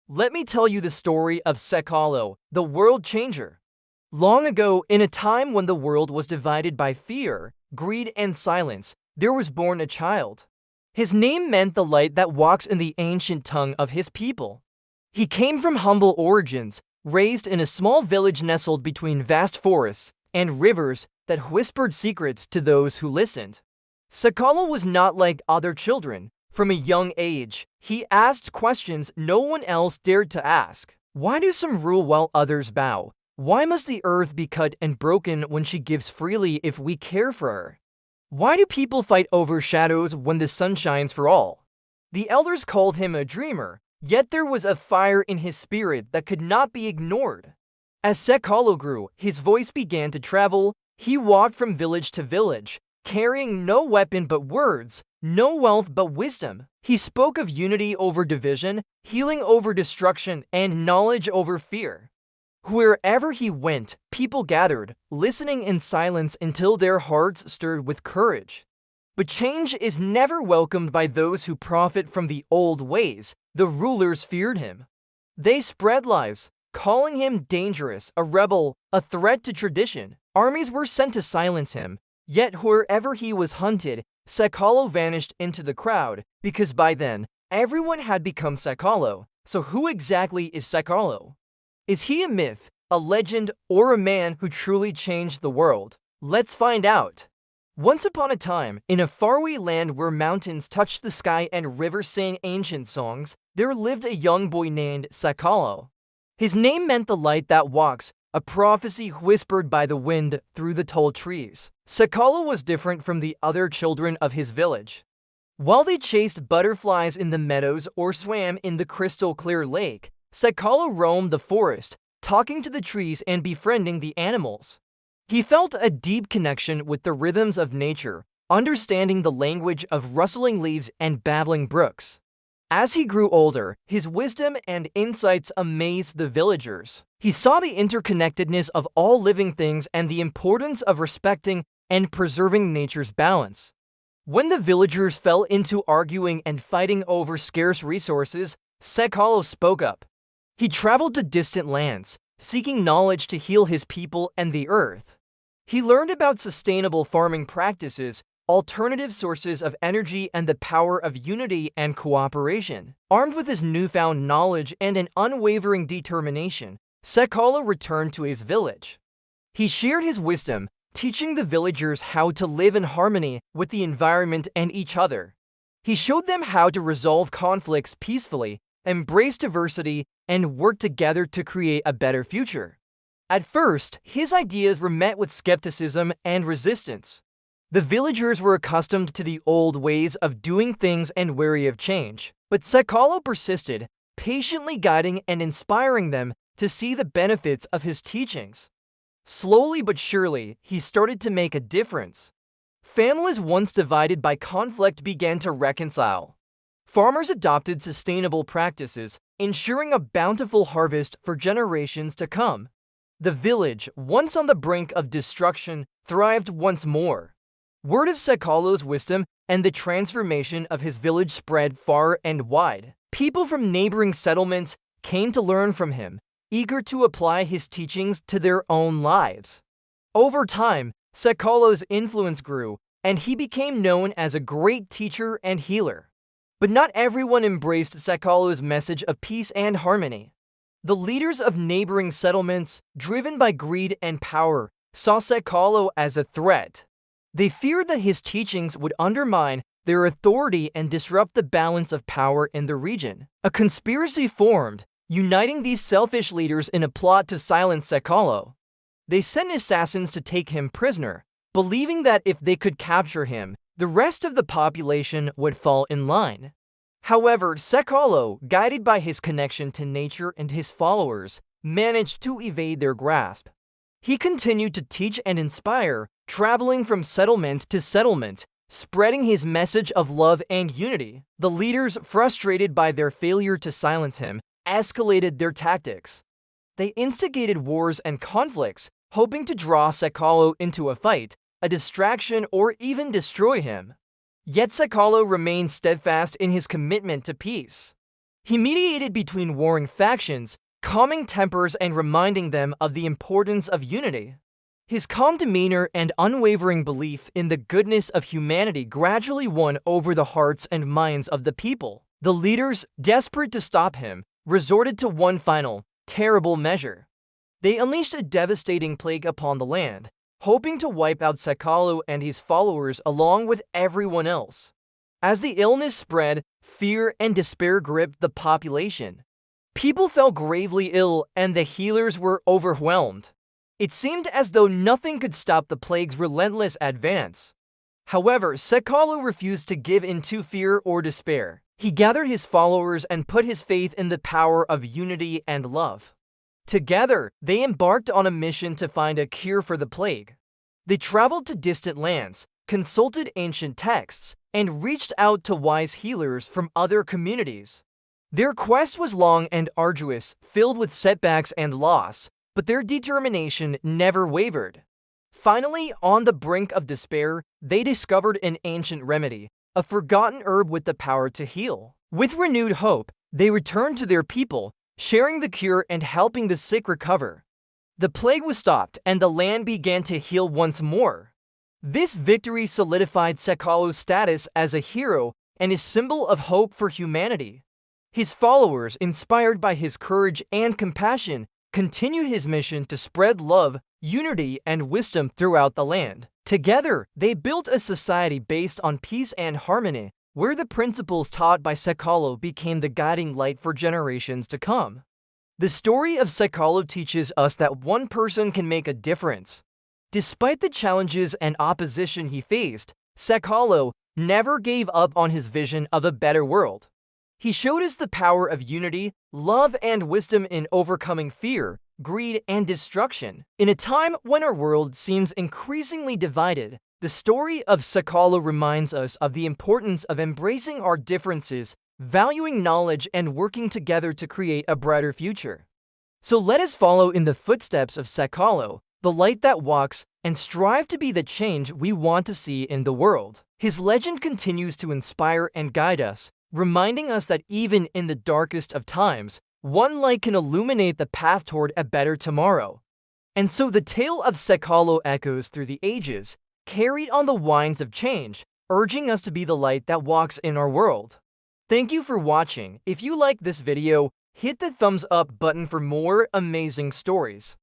Let me tell you the story of Sekalo, the world changer. Long ago, in a time when the world was divided by fear, greed, and silence, there was born a child. His name meant the light that walks in the ancient tongue of his people. He came from humble origins, raised in a small village nestled between vast forests and rivers that whispered secrets to those who listened. Sekalo was not like other children. From a young age, he asked questions no one else dared to ask. Why do some rule while others bow? Why must the earth be cut and broken when she gives freely if we care for her? Why do people fight over shadows when the sun shines for all? The elders called him a dreamer, yet there was a fire in his spirit that could not be ignored. As Sekalo grew, his voice began to travel. He walked from village to village, carrying no weapon but words, no wealth but wisdom. He spoke of unity over division, healing over destruction, and knowledge over fear. Wherever he went, people gathered, listening in silence until their hearts stirred with courage. But change is never welcomed by those who profit from the old ways. The rulers feared him. They spread lies, calling him dangerous, a rebel, a threat to tradition. Armies were sent to silence him. Yet wherever he was hunted, Sekalo vanished into the crowd, because by then, everyone had become Sekalo. So who exactly is Sekalo? Is he a myth, a legend, or a man who truly changed the world? Let's find out. Once upon a time, in a faraway land where mountains touched the sky and rivers sang ancient songs, there lived a young boy named Sekalo. His name meant the light that walks, a prophecy whispered by the wind through the tall trees. Sekalo was different from the other children of his village. While they chased butterflies in the meadows or swam in the crystal-clear lake, Sekalo roamed the forest, talking to the trees and befriending the animals. He felt a deep connection with the rhythms of nature, understanding the language of rustling leaves and babbling brooks. As he grew older, his wisdom and insights amazed the villagers. He saw the interconnectedness of all living things and the importance of respecting and preserving nature's balance. When the villagers fell into arguing and fighting over scarce resources, Sekalo spoke up. He traveled to distant lands, seeking knowledge to heal his people and the earth. He learned about sustainable farming practices, alternative sources of energy, and the power of unity and cooperation. Armed with his newfound knowledge and an unwavering determination, Sekalo returned to his village. He shared his wisdom, teaching the villagers how to live in harmony with the environment and each other. He showed them how to resolve conflicts peacefully, embrace diversity, and work together to create a better future. At first, his ideas were met with skepticism and resistance. The villagers were accustomed to the old ways of doing things and wary of change. But Sekalo persisted, patiently guiding and inspiring them to see the benefits of his teachings. Slowly but surely, he started to make a difference. Families once divided by conflict began to reconcile. Farmers adopted sustainable practices, ensuring a bountiful harvest for generations to come. The village, once on the brink of destruction, thrived once more. Word of Sekalo's wisdom and the transformation of his village spread far and wide. People from neighboring settlements came to learn from him, eager to apply his teachings to their own lives. Over time, Sekalo's influence grew, and he became known as a great teacher and healer. But not everyone embraced Sekalo's message of peace and harmony. The leaders of neighboring settlements, driven by greed and power, saw Sekalo as a threat. They feared that his teachings would undermine their authority and disrupt the balance of power in the region. A conspiracy formed, uniting these selfish leaders in a plot to silence Sekalo. They sent assassins to take him prisoner, believing that if they could capture him, the rest of the population would fall in line. However, Sekalo, guided by his connection to nature and his followers, managed to evade their grasp. He continued to teach and inspire, traveling from settlement to settlement, spreading his message of love and unity. The leaders, frustrated by their failure to silence him, escalated their tactics. They instigated wars and conflicts, hoping to draw Sekalo into a fight, a distraction, or even destroy him. Yet Sekalo remained steadfast in his commitment to peace. He mediated between warring factions, calming tempers and reminding them of the importance of unity. His calm demeanor and unwavering belief in the goodness of humanity gradually won over the hearts and minds of the people. The leaders, desperate to stop him, resorted to one final, terrible measure. They unleashed a devastating plague upon the land, hoping to wipe out Sekalo and his followers along with everyone else. As the illness spread, fear and despair gripped the population. People fell gravely ill and the healers were overwhelmed. It seemed as though nothing could stop the plague's relentless advance. However, Sekalo refused to give in to fear or despair. He gathered his followers and put his faith in the power of unity and love. Together, they embarked on a mission to find a cure for the plague. They traveled to distant lands, consulted ancient texts, and reached out to wise healers from other communities. Their quest was long and arduous, filled with setbacks and loss, but their determination never wavered. Finally, on the brink of despair, they discovered an ancient remedy, a forgotten herb with the power to heal. With renewed hope, they returned to their people, sharing the cure and helping the sick recover. The plague was stopped and the land began to heal once more. This victory solidified Sekalo's status as a hero and a symbol of hope for humanity. His followers, inspired by his courage and compassion, continued his mission to spread love, unity, and wisdom throughout the land. Together, they built a society based on peace and harmony, where the principles taught by Sekalo became the guiding light for generations to come. The story of Sekalo teaches us that one person can make a difference. Despite the challenges and opposition he faced, Sekalo never gave up on his vision of a better world. He showed us the power of unity, love, and wisdom in overcoming fear, greed, and destruction. In a time when our world seems increasingly divided, the story of Sekalo reminds us of the importance of embracing our differences, valuing knowledge, and working together to create a brighter future. So let us follow in the footsteps of Sekalo, the light that walks, and strive to be the change we want to see in the world. His legend continues to inspire and guide us, reminding us that even in the darkest of times, one light can illuminate the path toward a better tomorrow. And so the tale of Sekalo echoes through the ages, carried on the winds of change, urging us to be the light that walks in our world. Thank you for watching. If you like this video, hit the thumbs up button for more amazing stories.